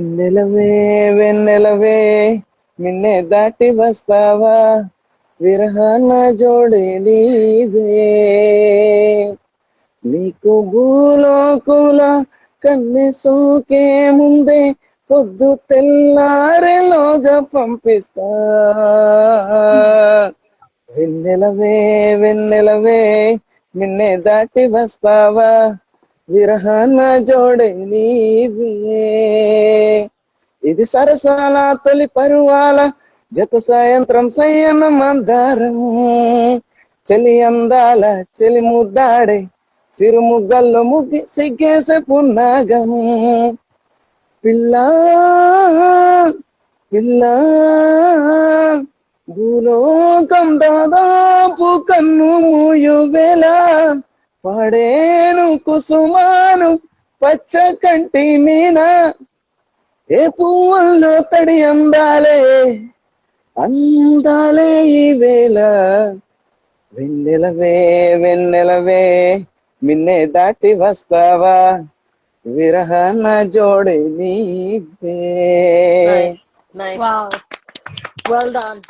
వెన్నెలవే వెన్నెలవే నిన్నే దాటి వస్తావా విరహాన జోడి నీవే నీకు భూలోకుల కన్నె సోకే ముందే పొద్దు తెల్లారేలోగా పంపిస్తా వెన్నెలవే వెన్నెలవే నిన్నే దాటి వస్తావా విరహాన జోడే నీవే ఇది సరసాల తొలి పరువాల జత సాయంత్రం సయ్యన మందారం చెలి అందాల చెలి ముద్దాడే సిరు ముగ్గల్లో ముగ్గి సిగ్గేసే పున్నాగం పిల్ల పిల్ల భూలోకం దాదాపు కన్ను మూయువేళ పాడేను కుసుమాను పచ్చ కంటి మీనా ఏ పువ్వుల్లో తడి అందాలే అందాలే ఈ వేళ వెన్నెలవే వెన్నెలవే మిన్నే దాటి వస్తావా విరహన జోడి నీవే. Nice. Wow. Well done.